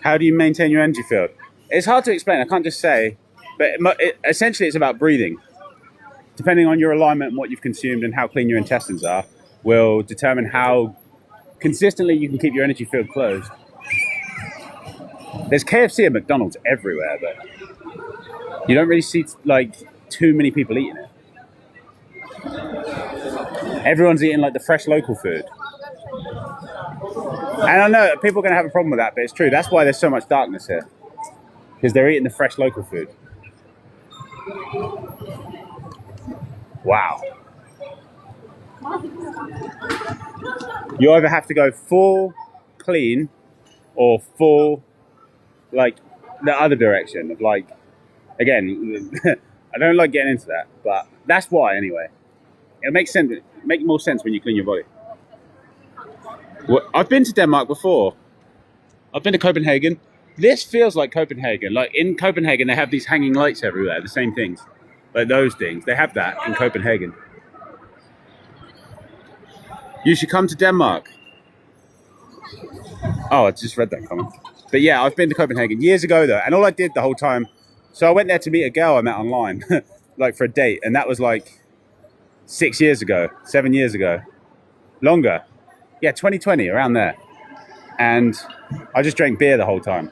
How do you maintain your energy field? It's hard to explain. I can't just say, but essentially it's about breathing. Depending on your alignment and what you've consumed and how clean your intestines are, will determine how consistently you can keep your energy field closed. There's KFC and McDonald's everywhere, but you don't really see like too many people eating it. Everyone's eating like the fresh local food. And I know people are going to have a problem with that, but it's true. That's why there's so much darkness here. Because they're eating the fresh local food. Wow. You either have to go full clean or full, like, the other direction of, like, again, I don't like getting into that, but that's why anyway. It'll make sense. Make more sense when you clean your body. Well, I've been to Denmark before. I've been to Copenhagen. This feels like Copenhagen. Like in Copenhagen, they have these hanging lights everywhere, the same things. Like those things. They have that in Copenhagen. You should come to Denmark. Oh, I just read that comment. But yeah, I've been to Copenhagen years ago though. And all I did the whole time, so I went there to meet a girl I met online, like for a date. And that was like 6 years ago, 7 years ago, longer. Yeah, 2020, around there. And I just drank beer the whole time.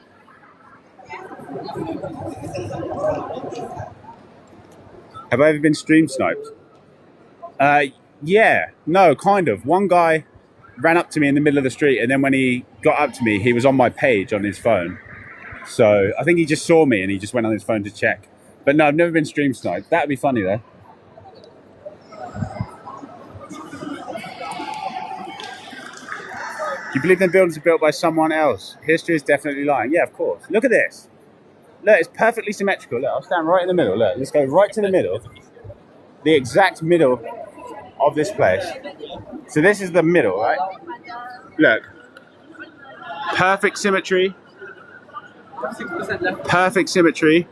Have I ever been stream sniped? Yeah, no, kind of. One guy ran up to me in the middle of the street, and then when he got up to me, he was on my page on his phone. So I think he just saw me and he just went on his phone to check. But no, I've never been stream sniped. That'd be funny though. Do you believe them buildings are built by someone else? History is definitely lying. Yeah, of course. Look at this. Look, it's perfectly symmetrical. Look, I'll stand right in the middle. Look, let's go right to the middle. The exact middle of this place. So this is the middle, right? Look. Perfect symmetry. Perfect symmetry.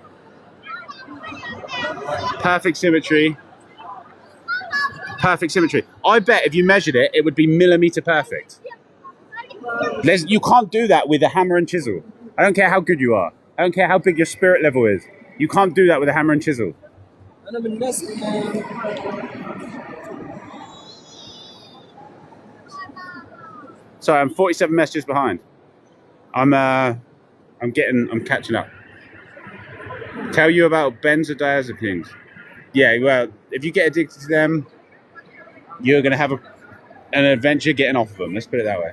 Perfect symmetry. perfect symmetry. I bet if you measured it, it would be millimeter perfect. You can't do that with a hammer and chisel. I don't care how good you are. I don't care how big your spirit level is. You can't do that with a hammer and chisel. Sorry, I'm 47 messages behind. I'm catching up. Tell you about benzodiazepines. Yeah, well, if you get addicted to them, you're gonna have an adventure getting off of them. Let's put it that way.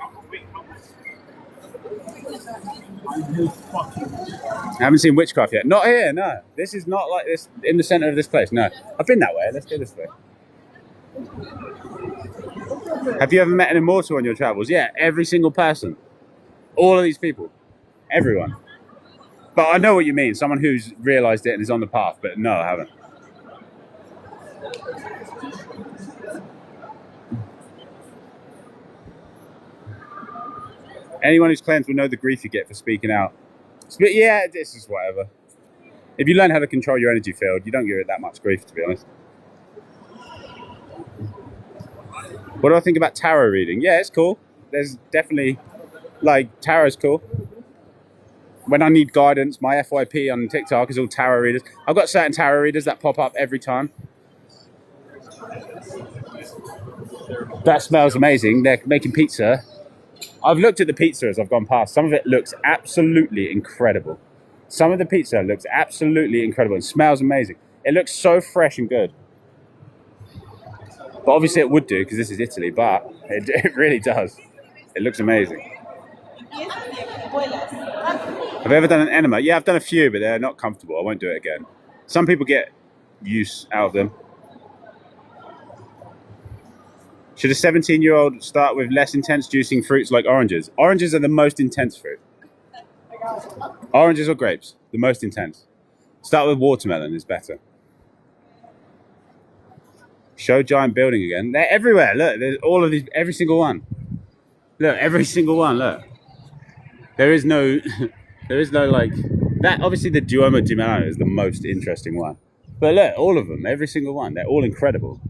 I haven't seen Witchcraft yet. Not here, no. This is not like this in the center of this place. No, I've been that way. Let's go this way. Have you ever met an immortal on your travels? Yeah, every single person. All of these people. Everyone. But I know what you mean. Someone who's realised it and is on the path. But no, I haven't. Anyone who's cleansed will know the grief you get for speaking out. Yeah, this is whatever. If you learn how to control your energy field, you don't give it that much grief, to be honest. What do I think about tarot reading? Yeah, it's cool. There's definitely, tarot's cool. When I need guidance, my FYP on TikTok is all tarot readers. I've got certain tarot readers that pop up every time. That smells amazing. They're making pizza. I've looked at the pizza as I've gone past. Some of it looks absolutely incredible. Some of the pizza looks absolutely incredible and smells amazing. It looks so fresh and good. But obviously it would do because this is Italy, but it really does. It looks amazing. Have you ever done an enema? Yeah, I've done a few, but they're not comfortable. I won't do it again. Some people get use out of them. Should a 17-year-old start with less intense juicing fruits like oranges? Oranges are the most intense fruit. Oranges or grapes, the most intense. Start with watermelon is better. Show giant building again. They're everywhere. Look, there's all of these, every single one. Look, every single one, look. There is no like, that obviously the Duomo di Milano is the most interesting one. But look, all of them, every single one, they're all incredible.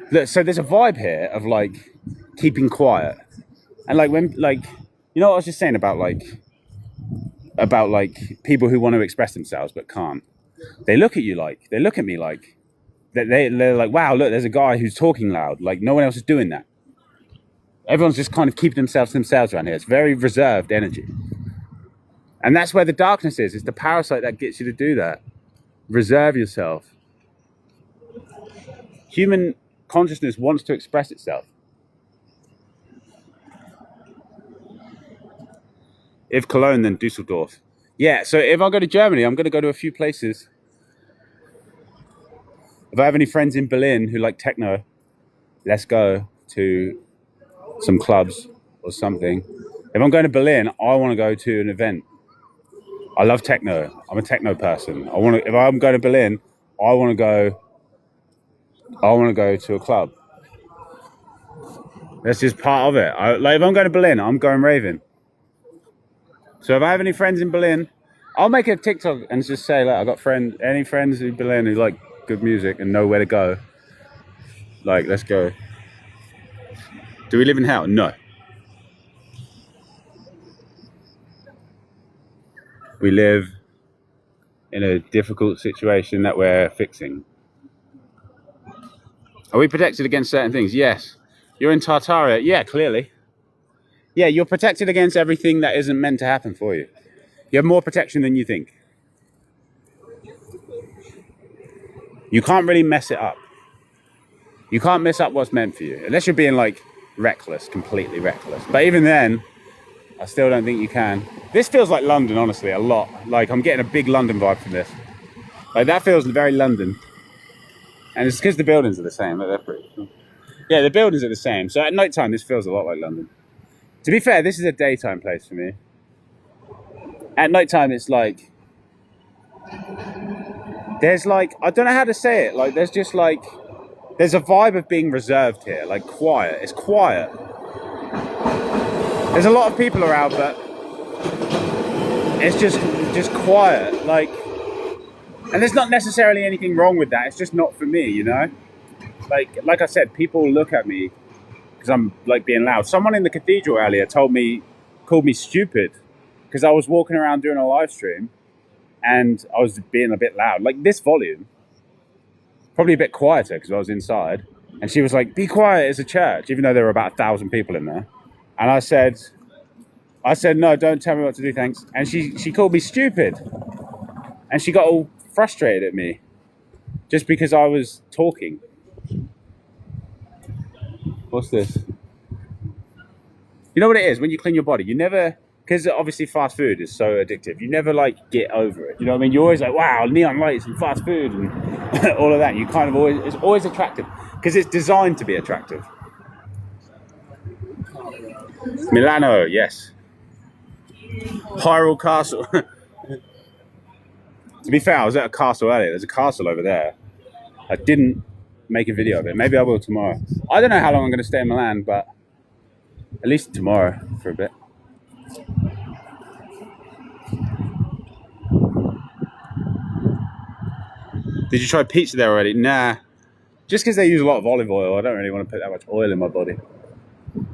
Look, so there's a vibe here of keeping quiet. And when you know what I was just saying about people who want to express themselves but can't. They look at me like they're like, wow, look, there's a guy who's talking loud. No one else is doing that. Everyone's just kind of keeping themselves around here. It's very reserved energy. And that's where the darkness is. It's the parasite that gets you to do that. Reserve yourself. Human consciousness wants to express itself. If Cologne, then Dusseldorf. Yeah, so if I go to Germany, I'm going to go to a few places. If I have any friends in Berlin who like techno, let's go to some clubs or something. If I'm going to Berlin, I want to go to an event. I love techno. I'm a techno person. If I'm going to Berlin, I want to go to a club. That's just part of it. If I'm going to Berlin, I'm going raving. So if I have any friends in Berlin, I'll make a TikTok and just say, I got any friends in Berlin who like good music and know where to go. Let's go. Do we live in hell? No. We live in a difficult situation that we're fixing. Are we protected against certain things? Yes. You're in Tartaria? Yeah, clearly. Yeah, you're protected against everything that isn't meant to happen for you. You have more protection than you think. You can't really mess it up. You can't mess up what's meant for you. Unless you're being reckless, completely reckless. But even then, I still don't think you can. This feels like London, honestly, a lot. I'm getting a big London vibe from this. That feels very London. And it's because the buildings are the same. They're pretty cool. Yeah, the buildings are the same. So at night time, this feels a lot like London. To be fair, this is a daytime place for me. At night time, it's there's I don't know how to say it. There's just there's a vibe of being reserved here. Quiet. It's quiet. There's a lot of people around, but it's just quiet. And there's not necessarily anything wrong with that. It's just not for me, you know. Like I said, people look at me because I'm like being loud. Someone in the cathedral earlier called me stupid because I was walking around doing a live stream and I was being a bit loud, like this volume, probably a bit quieter because I was inside. And she was like, "Be quiet, it's a church," even though there were about 1,000 people in there. And I said, "No, don't tell me what to do, thanks." And she called me stupid, and she got all frustrated at me just because I was talking. What's this? You know what it is when you clean your body? You never, because obviously fast food is so addictive. You never like get over it. You know what I mean? You're always like, wow, neon lights and fast food and all of that. You kind of always, it's always attractive because it's designed to be attractive. Milano, yes. Hyrule Castle. To be fair, I was at a castle earlier. There's a castle over there. I didn't make a video of it. Maybe I will tomorrow. I don't know how long I'm going to stay in Milan, but at least tomorrow for a bit. Did you try pizza there already? Nah. Just because they use a lot of olive oil, I don't really want to put that much oil in my body.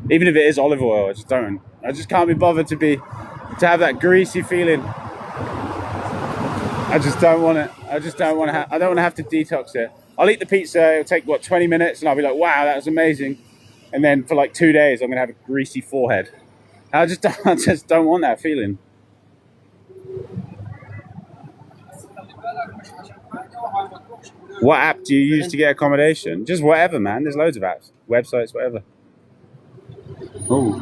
Even if it is olive oil, I just don't. I just can't be bothered to have that greasy feeling. I just don't want it. I don't want to have to detox it. I'll eat the pizza. It'll take 20 minutes, and I'll be like, "Wow, that was amazing." And then for like 2 days, I'm gonna have a greasy forehead. I just don't want that feeling. What app do you use to get accommodation? Just whatever, man. There's loads of apps, websites, whatever. Oh,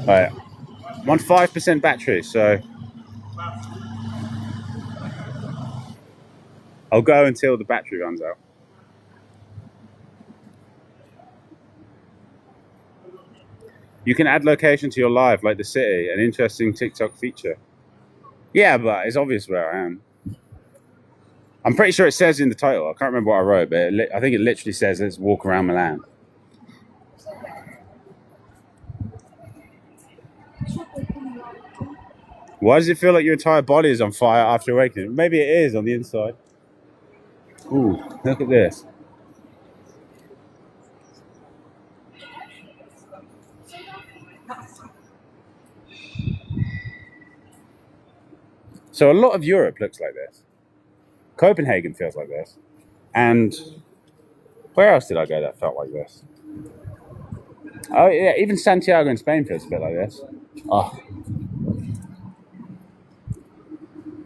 right. I'm on 5% battery, so I'll go until the battery runs out. You can add location to your live, like the city, an interesting TikTok feature. Yeah, but it's obvious where I am. I'm pretty sure it says in the title. I can't remember what I wrote, but I think it literally says let's walk around Milan. Why does it feel like your entire body is on fire after awakening? Maybe it is on the inside. Ooh, look at this. So a lot of Europe looks like this. Copenhagen feels like this. And where else did I go that felt like this? Oh yeah, even Santiago in Spain feels a bit like this. Oh.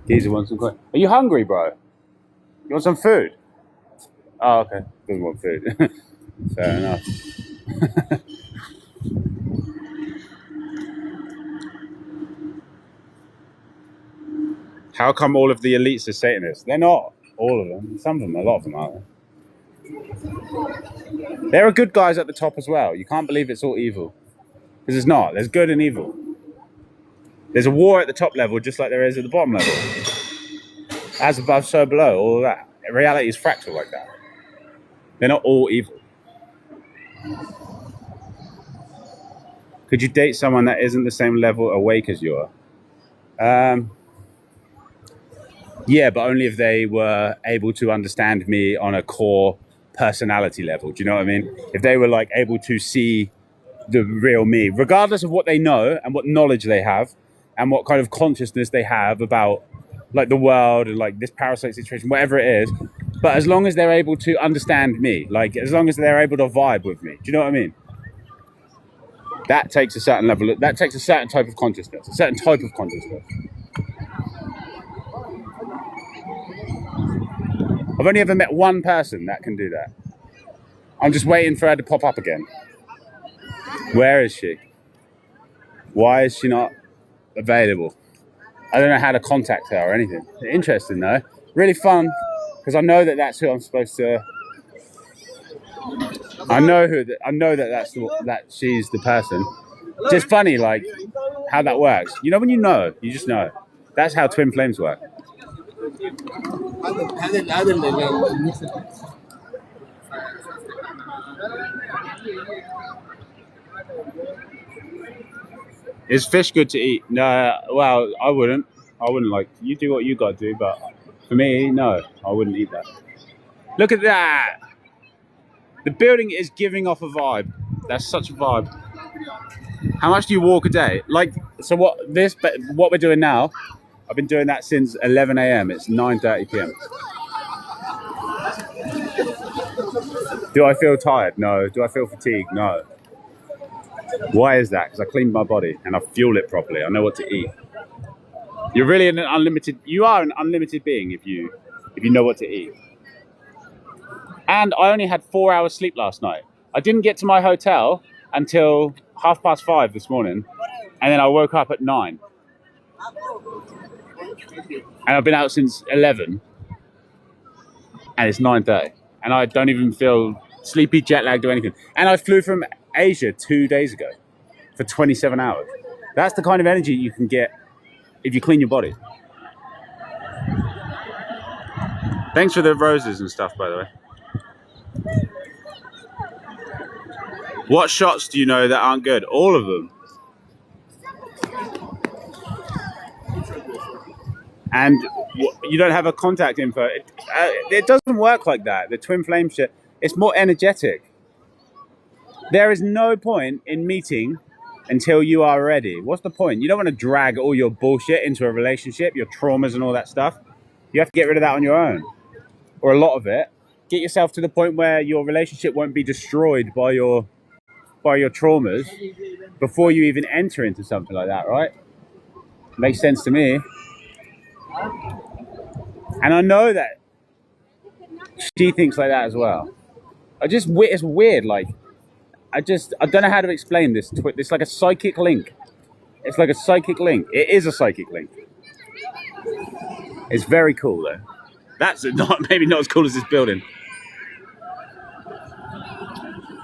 Geezer wants some coin. Are you hungry, bro? You want some food? Oh, okay. Doesn't want food. Fair enough. How come all of the elites are Satanists? They're not. All of them. Some of them, a lot of them are. There are good guys at the top as well. You can't believe it's all evil. Because it's not. There's good and evil. There's a war at the top level just like there is at the bottom level. As above, so below, all of that. Reality is fractal like that. They're not all evil. Could you date someone that isn't the same level awake as you are? Yeah, but only if they were able to understand me on a core personality level. Do you know what I mean? If they were like able to see the real me, regardless of what they know and what knowledge they have and what kind of consciousness they have about like the world and like this parasite situation, whatever it is. But as long as they're able to understand me, like as long as they're able to vibe with me, do you know what I mean? That takes a certain level. That takes a certain type of consciousness, a certain type of consciousness. I've only ever met one person that can do that. I'm just waiting for her to pop up again. Where is she? Why is she not available? I don't know how to contact her or anything. Interesting though. Really fun because I know that that's who I'm supposed to. I know that she's the person. Just funny, like how that works. You know when you just know. That's how twin flames work. Is fish good to eat? No, well, I wouldn't like. You do what you got to do, but For me, no, I wouldn't eat that. Look at that. The building is giving off a vibe. That's such a vibe. How much do you walk a day? Like, so what we're doing now, I've been doing that since 11 a.m. It's 9:30 p.m. Do I feel tired? No. Do I feel fatigued? No. Why is that? Because I cleaned my body and I fuel it properly. I know what to eat. You are an unlimited being if you know what to eat. And I only had 4 hours sleep last night. I didn't get to my hotel until 5:30 this morning, and then I woke up at 9. And I've been out since 11, and it's 9:30, and I don't even feel sleepy, jet lagged, or anything. And I flew from Asia 2 days ago for 27 hours. That's the kind of energy you can get if you clean your body. Thanks for the roses and stuff, by the way. What shots do you know that aren't good? All of them. And you don't have a contact info. It doesn't work like that. The twin flame shit, it's more energetic. There is no point in meeting until you are ready. What's the point? You don't want to drag all your bullshit into a relationship, your traumas and all that stuff. You have to get rid of that on your own, or a lot of it. Get yourself to the point where your relationship won't be destroyed by your traumas before you even enter into something like that, right? Makes sense to me. And I know that she thinks like that as well. It's weird. Like, I don't know how to explain this. It's like a psychic link. It's like a psychic link. It is a psychic link. It's very cool though. That's maybe not as cool as this building.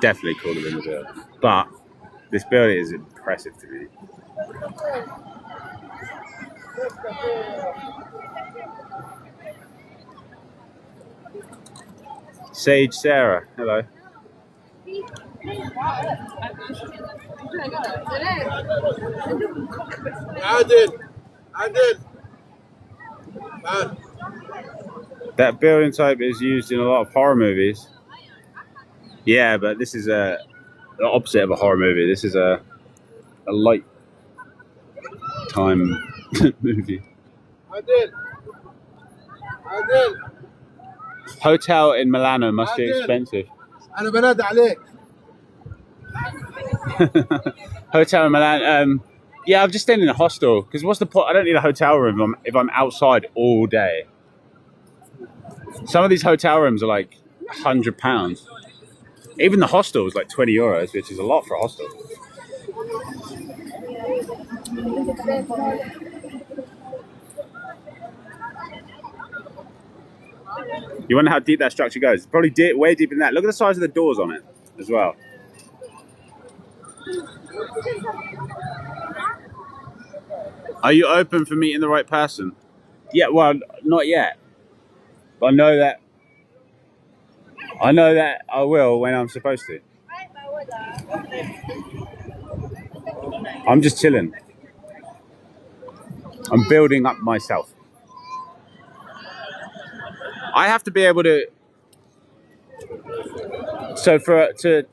Definitely cooler than the building. But this building is impressive to me. Sage Sarah, hello. I did. That building type is used in a lot of horror movies. Yeah, but this is the opposite of a horror movie. This is a light time movie. I did. Hotel in Milano must be expensive. Hotel in Milan. Yeah, I've just stayed in a hostel because what's the point? I don't need a hotel room if I'm outside all day. Some of these hotel rooms are like £100. Even the hostel is like €20, which is a lot for a hostel. You wonder how deep that structure goes? It's probably way deeper than that. Look at the size of the doors on it as well. Are you open for meeting the right person? Yeah, well, not yet. But I know that I will when I'm supposed to. I'm just chilling. I'm building up myself. I have to be able to. So to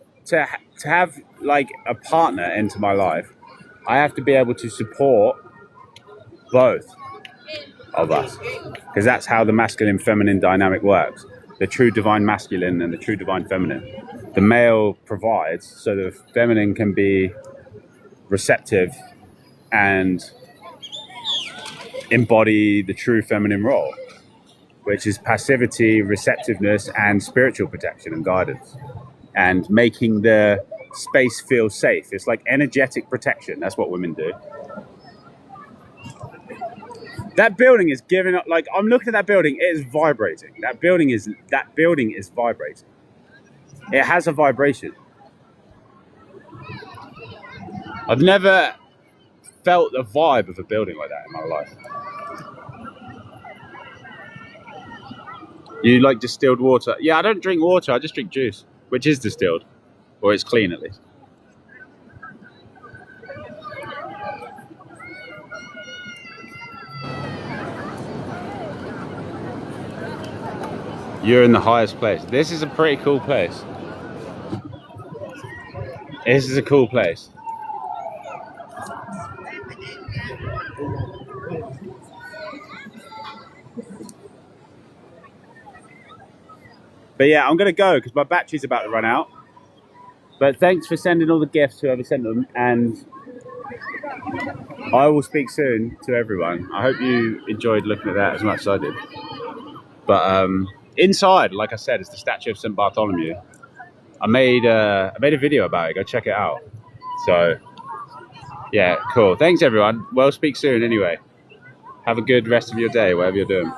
have like a partner into my life, I have to be able to support both of us, because that's how the masculine feminine dynamic works. The true divine masculine and the true divine feminine. The male provides so the feminine can be receptive and embody the true feminine role, which is passivity, receptiveness, and spiritual protection and guidance, and making the space feel safe. It's like energetic protection. That's what women do. That building is giving up. Like, I'm looking at that building, it is vibrating. That building is vibrating. It has a vibration. I've never felt the vibe of a building like that in my life. You like distilled water? Yeah, I don't drink water. I just drink juice, which is distilled, or it's clean at least. You're in the highest place. This is a pretty cool place. This is a cool place. But yeah, I'm gonna go because my battery's about to run out. But thanks for sending all the gifts, whoever sent them, and I will speak soon to everyone. I hope you enjoyed looking at that as much as I did. But inside, like I said, is the statue of St. Bartholomew. I made a video about it. Go check it out. So yeah, cool. Thanks everyone. We'll speak soon anyway. Have a good rest of your day, whatever you're doing.